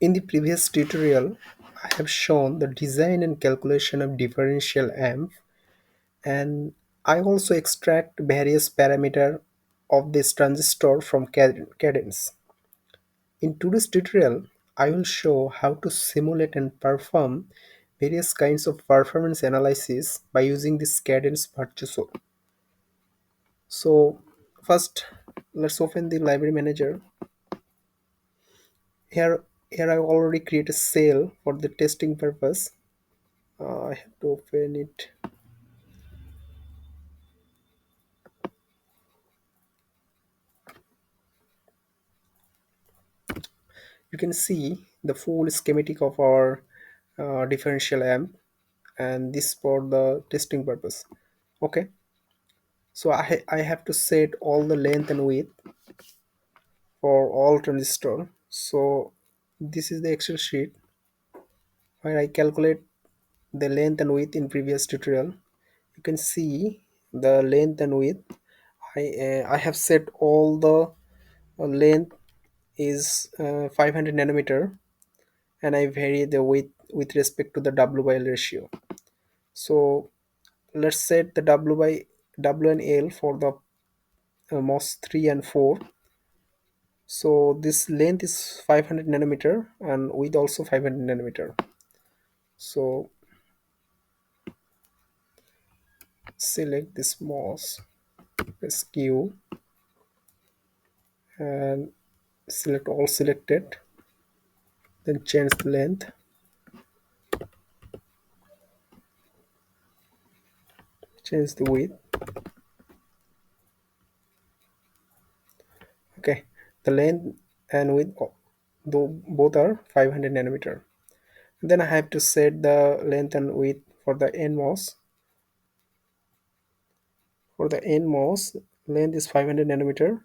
In the previous tutorial, I have shown the design and calculation of differential amp, and I also extract various parameter of this transistor from Cadence. In today's tutorial, I will show how to simulate and perform various kinds of performance analysis by using this Cadence Virtuoso. So first, let's open the library manager. Here I already created a cell for the testing purpose. I have to open it. You can see the full schematic of our differential amp, and this for the testing purpose. Okay, so I have to set all the length and width for all transistor. So this is the Excel sheet where I calculate the length and width in previous tutorial. You can see the length and width. I have set all the length is 500 nanometer, and I vary the width with respect to the W by L ratio. So let's set the W and L for the MOS 3 and 4. So this length is 500 nanometer and width also 500 nanometer. So select this MOS, press Q, and select all selected, then change the length, change the width. Okay, the length and width though both are 500 nanometer. Then I have to set the length and width for the NMOS. For the NMOS, length is 500 nanometer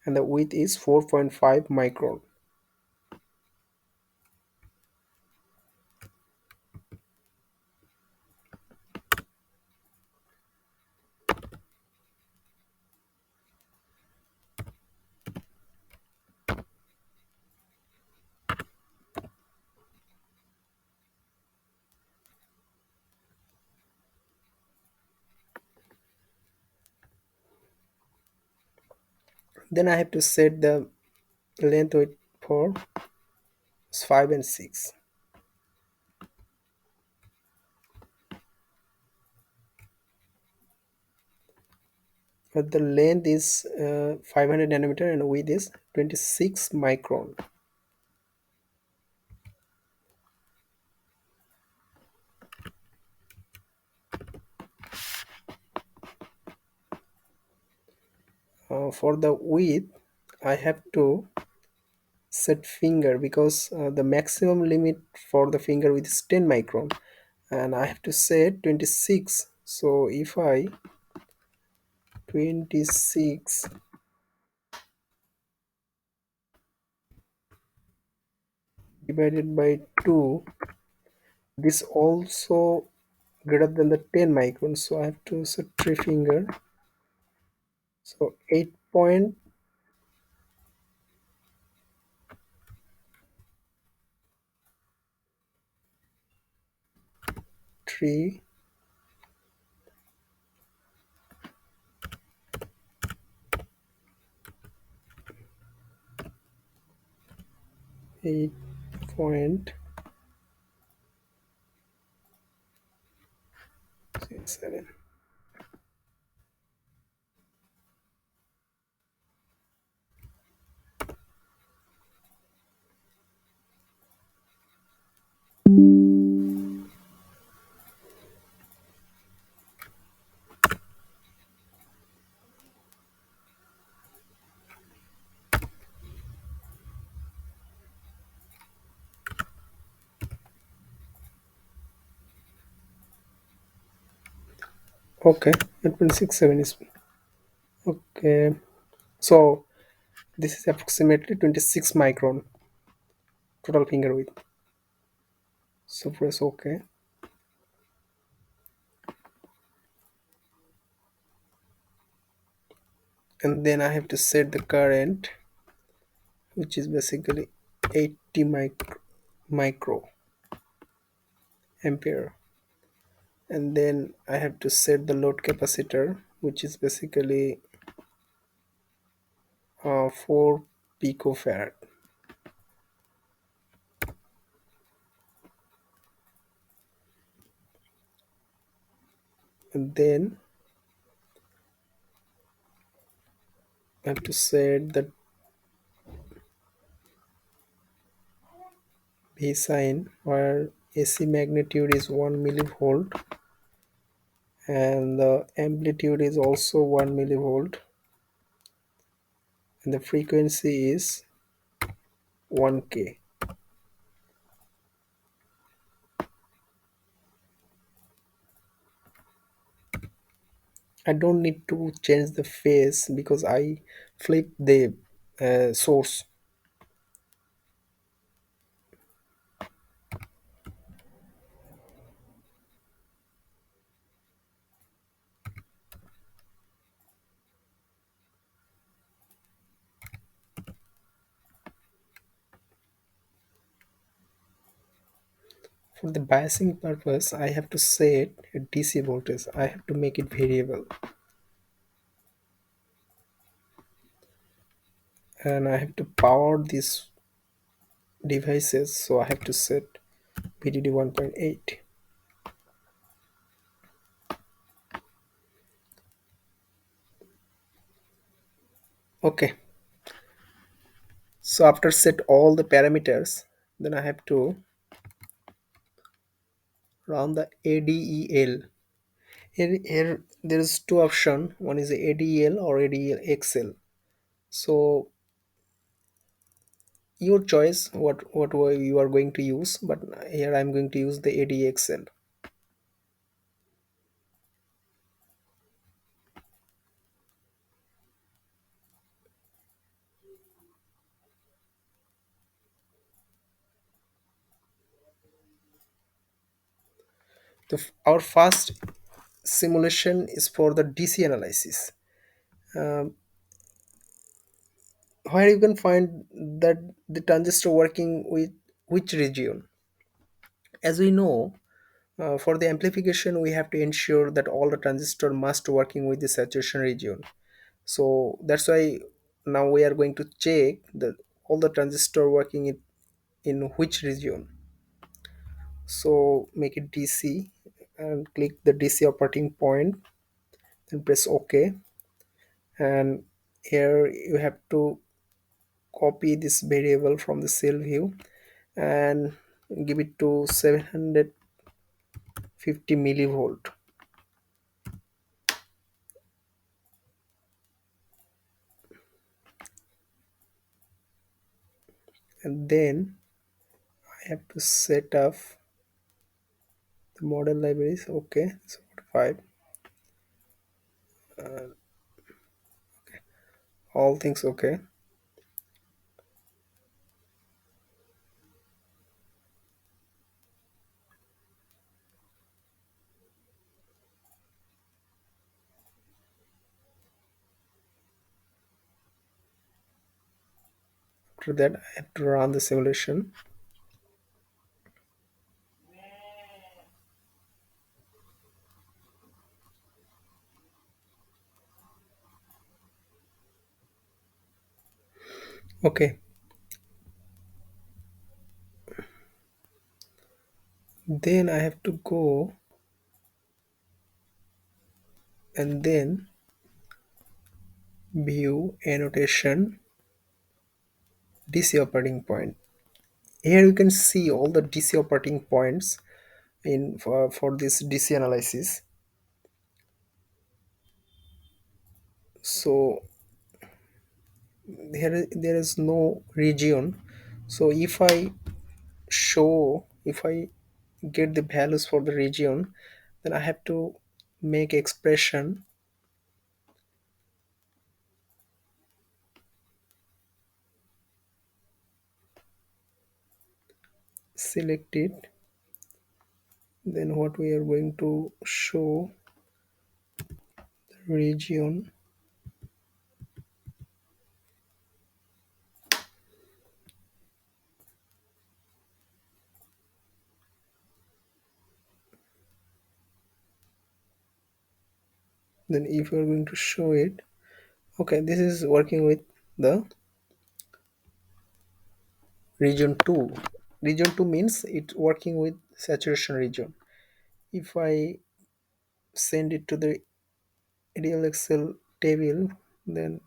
and the width is 4.5 micron. Then I have to set the length width for 5 and 6. But the length is 500 nanometer and width is 26 micron. For the width, I have to set finger because the maximum limit for the finger width is 10 micron, and I have to set 26. So if I 26 divided by 2, this also greater than the 10 micron, so I have to set 3 finger, so 8.3, three 8.67. Okay, 8.67 is okay. So this is approximately 26 micron total finger width. So press OK, and then I have to set the current, which is basically 80 micro ampere, and then I have to set the load capacitor, which is basically 4 picofarad. And then I have to set the V sign, where AC magnitude is 1 millivolt and the amplitude is also 1 millivolt and the frequency is 1K. I don't need to change the phase because I flip the source. For the biasing purpose, I have to set a DC voltage. I have to make it variable and I have to power these devices, so I have to set VDD 1.8. Okay, so after set all the parameters, then I have to run the ADEL. Here there is two option. One is ADEL or ADEL XL. So your choice what way you are going to use, but here I'm going to use the ADXL. Our first simulation is for the DC analysis, um, where you can find that the transistor working with which region. As we know, for the amplification we have to ensure that all the transistor must working with the saturation region. So that's why now we are going to check that all the transistor working in which region. So make it DC and click the DC operating point, then press OK. And here you have to copy this variable from the cell view and give it to 750 millivolt. And then I have to set up the model libraries. Okay, so 5, all things okay. After that I have to run the simulation. Okay, then I have to go and then view annotation DC operating point. Here you can see all the DC operating points in for this DC analysis. So there is no region. So if I get the values for the region, then I have to make expression, select it, then what we are going to show region, Then if you're going to show it, okay, this is working with the region 2. Region 2 means it's working with saturation region. If I send it to the ideal Excel table, then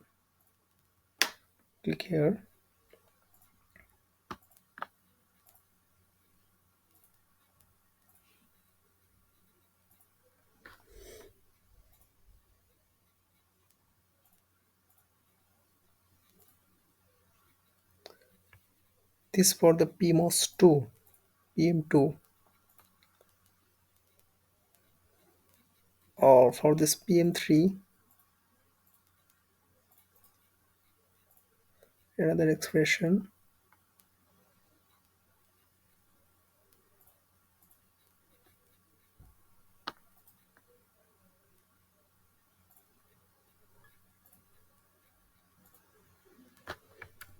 click here. This for the PMOS 2, PM2, or for this PM3, another expression.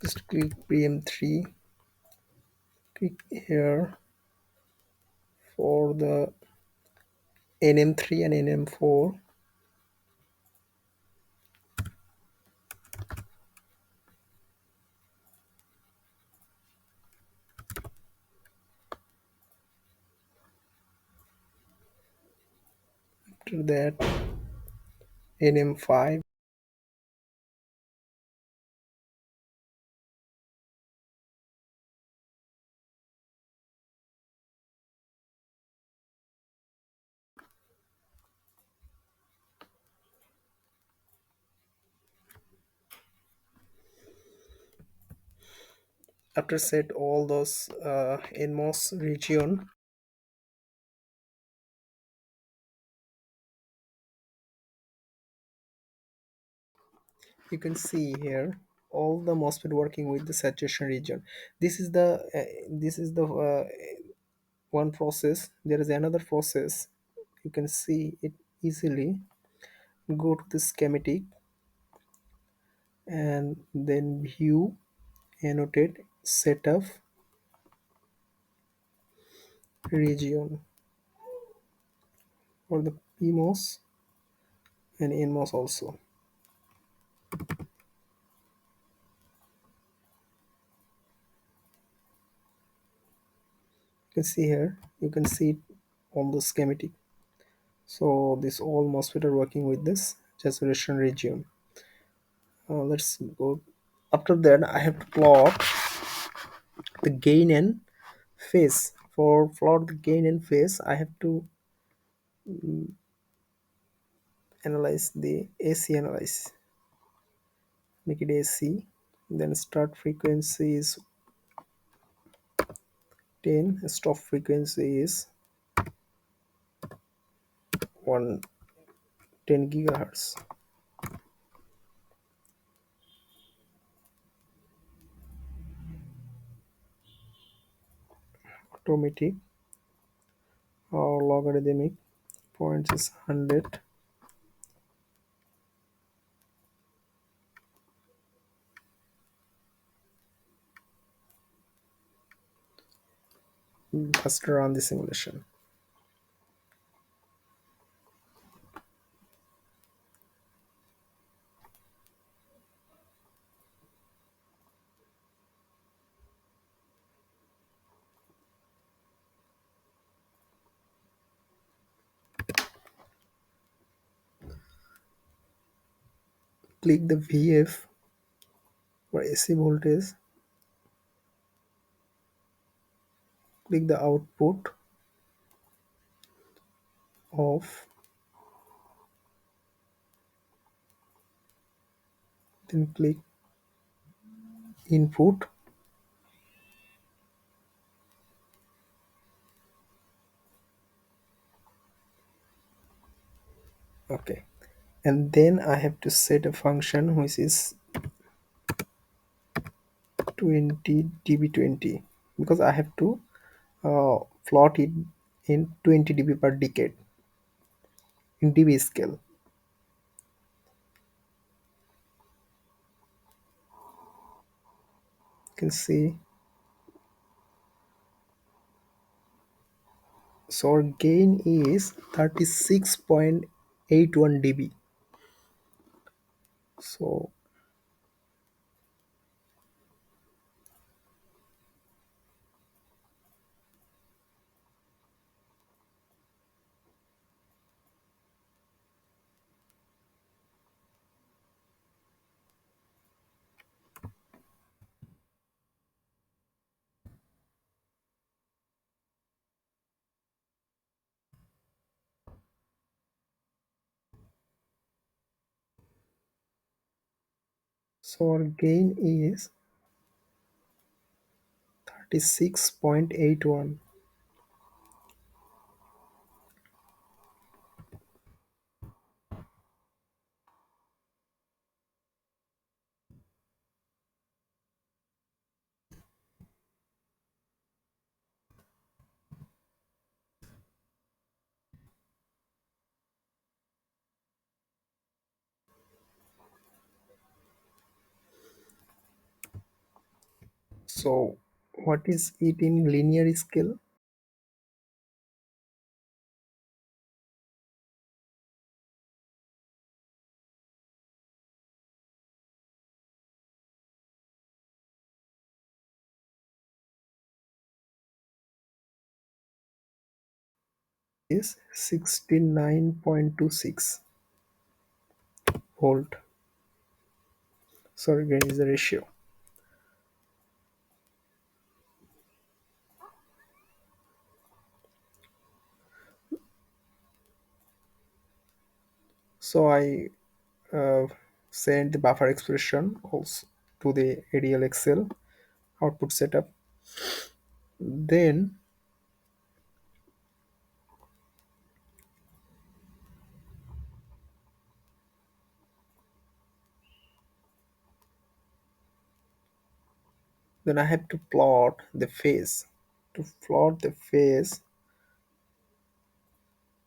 Just click PM3, click here for the NM3 and NM4. After that, NM5. After set all those NMOS region, you can see here all the MOSFET working with the saturation region. This is the one process. There is another process. You can see it easily. Go to the schematic and then view, annotate, setup, region for the PMOS and NMOS also. You can see here, you can see it on the schematic. So this all MOSFET are working with this saturation region. Let's go. After that, I have to plot the gain and phase. For plot the gain and phase, I have to analyze the AC analyze. Make it AC. Then start frequency is 10. Stop frequency is 110 gigahertz. Automatic or logarithmic. Points is 100. Just run the simulation. Click the VF for AC voltage. Click the output of, then click input. Okay, and then I have to set a function which is 20 dB 20, because I have to plot it in 20 dB per decade in dB scale. You can see, so our gain is 36.81 dB. So our gain is 36.81. So what is it in linear scale? Is 69.26 volt. Sorry, gain is the ratio. So I uh, send the buffer expression also to the ADL Excel output setup. Then I have to plot the phase. To plot the phase,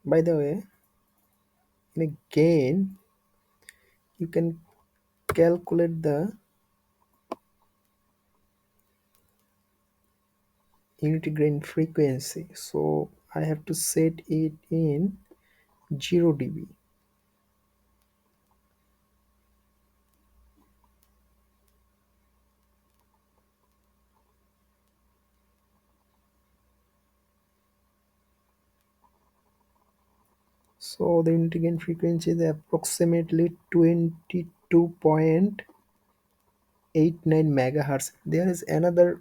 by the way, in a gain, you can calculate the unity gain frequency. So I have to set it in 0 dB. So the unity gain frequency is approximately 22.89 megahertz. There is another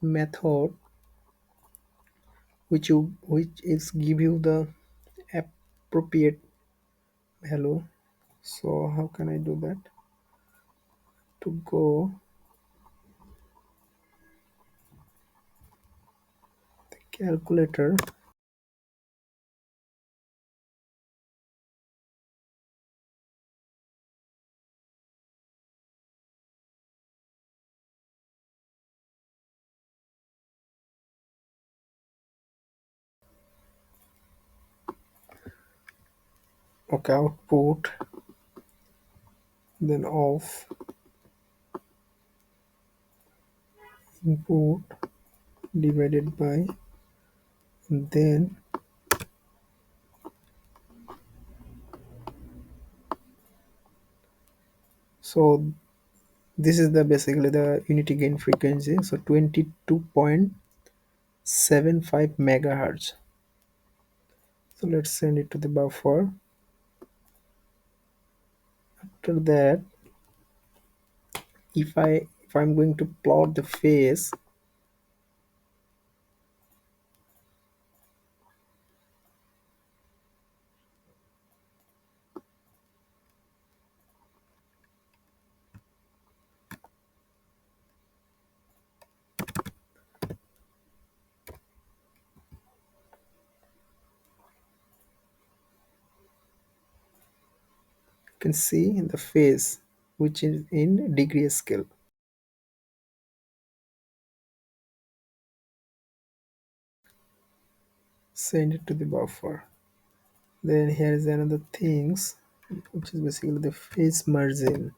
method which is give you the appropriate value. So how can I do that? To go calculator. Okay, output, then off, input divided by, then so this is the basically the unity gain frequency. So 22.75 megahertz. So let's send it to the buffer. After that, if I'm going to plot the phase, you can see the phase which is in degree scale. Send it to the buffer. Then here is another things which is basically the phase margin.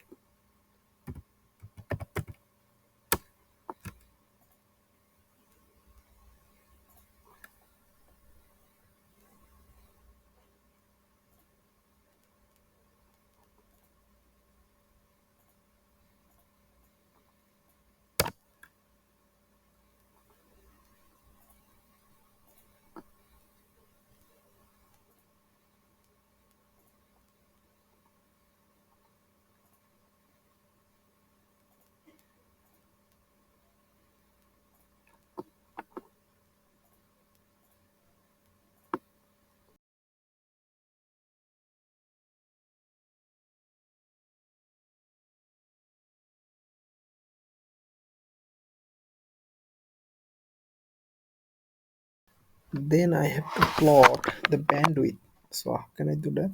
Then I have to plot the bandwidth. So how can I do that?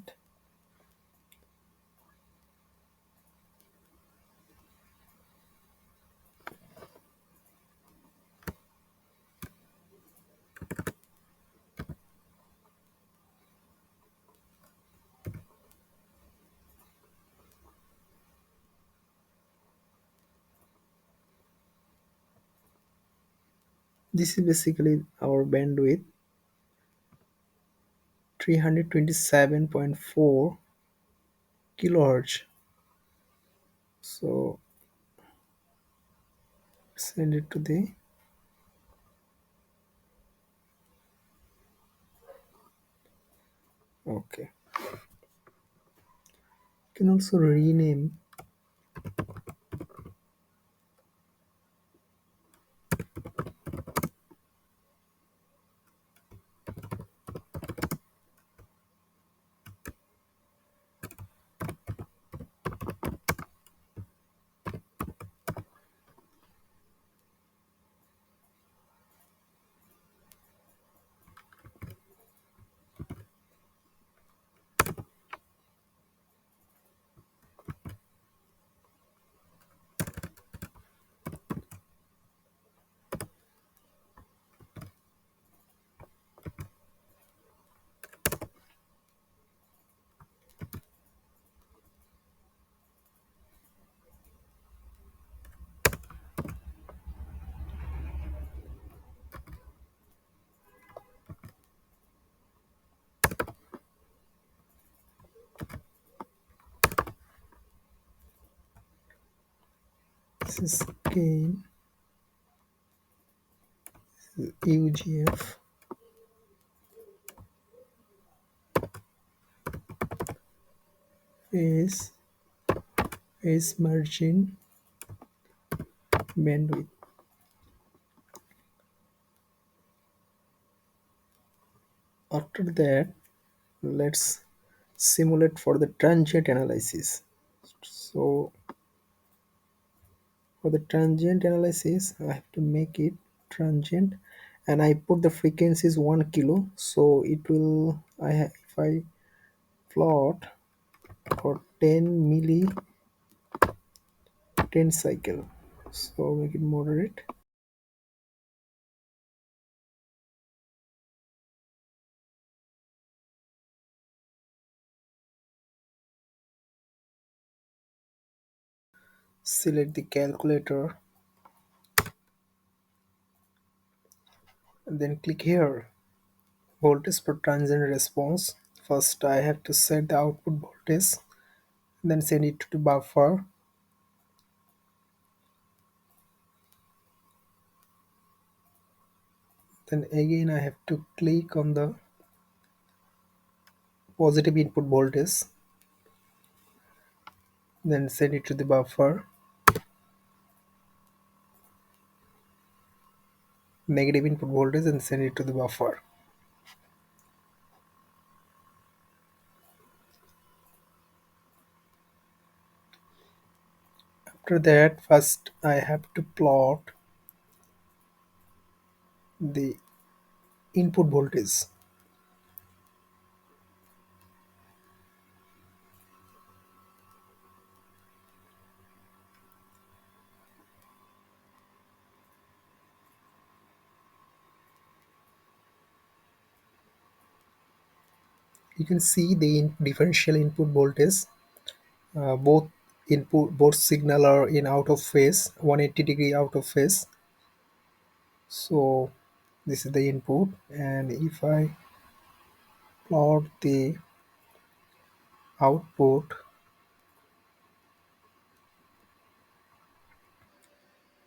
This is basically our bandwidth, 327.4 kilohertz. So send it to the, okay. You can also rename this is gain UGF is margin bandwidth. After that, let's simulate for the transient analysis. So for the transient analysis, I have to make it transient, and I put the frequency is 1 kilo. So it will, if I plot for 10 milli 10 cycle, so make it moderate. Select the calculator and then click here, voltage per transient response. First I have to set the output voltage, then send it to the buffer. Then again I have to click on the positive input voltage, then send it to the buffer. Negative input voltage and send it to the buffer. After that, first I have to plot the input voltage. You can see the differential input voltage. Both signal are in out of phase, 180-degree out of phase. So this is the input, and if I plot the output,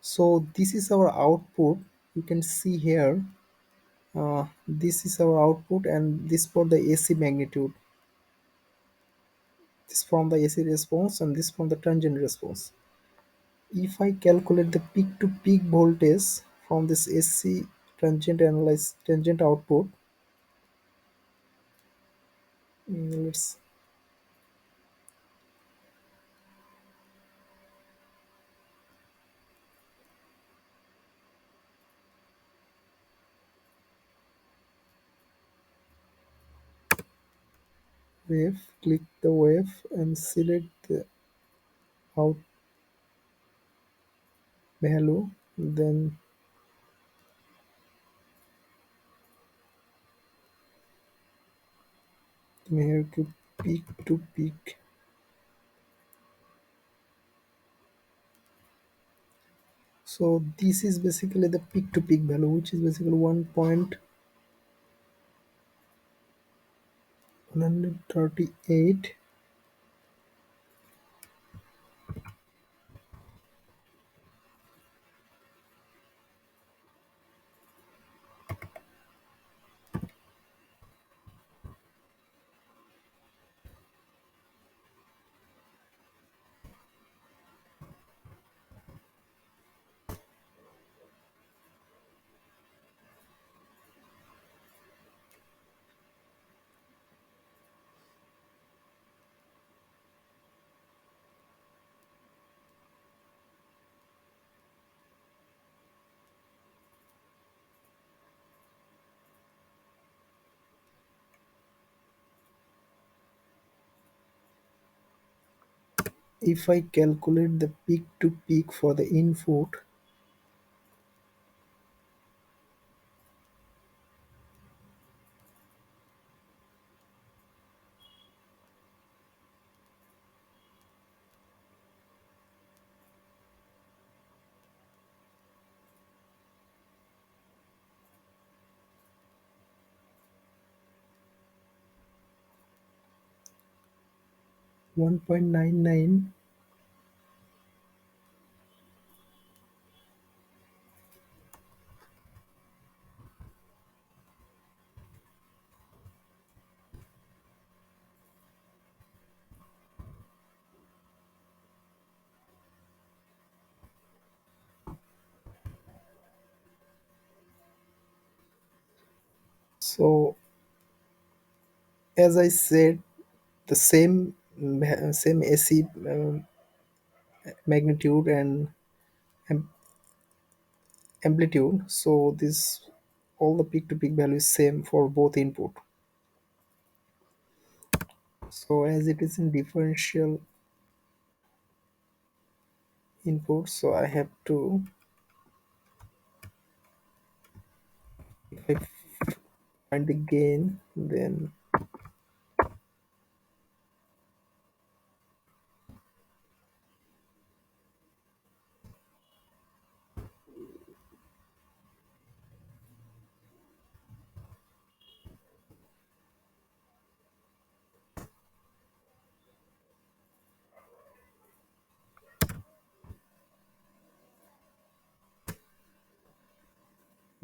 so this is our output. You can see here, this is our output, and this for the AC magnitude, this from the AC response, and this from the transient response. If I calculate the peak to peak voltage from this AC transient output, let's, wave, click the wave and select the out value, then here to peak to peak. So this is basically the peak to peak value, which is basically 1.138. If I calculate the peak to peak for the input, 1.99. So as I said, the same AC magnitude and am- amplitude. So this all the peak to peak value is same for both input. So as it is in differential input, so I have to, if I find the gain, then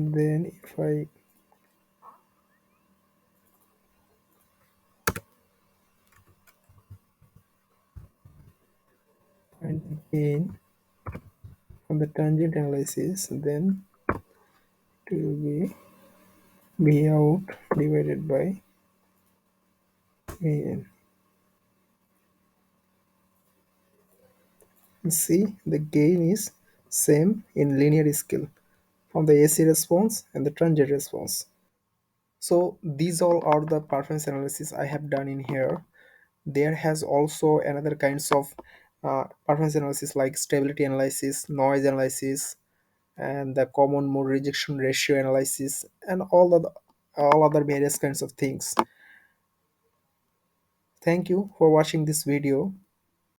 if I find the gain from the tangent analysis, then it will be V out divided by VN. See, the gain is same in linear scale from the AC response and the transient response. So these all are the performance analysis I have done in here. There has also another kinds of performance analysis like stability analysis, noise analysis, and the common mode rejection ratio analysis, and all other various kinds of things. Thank you for watching this video.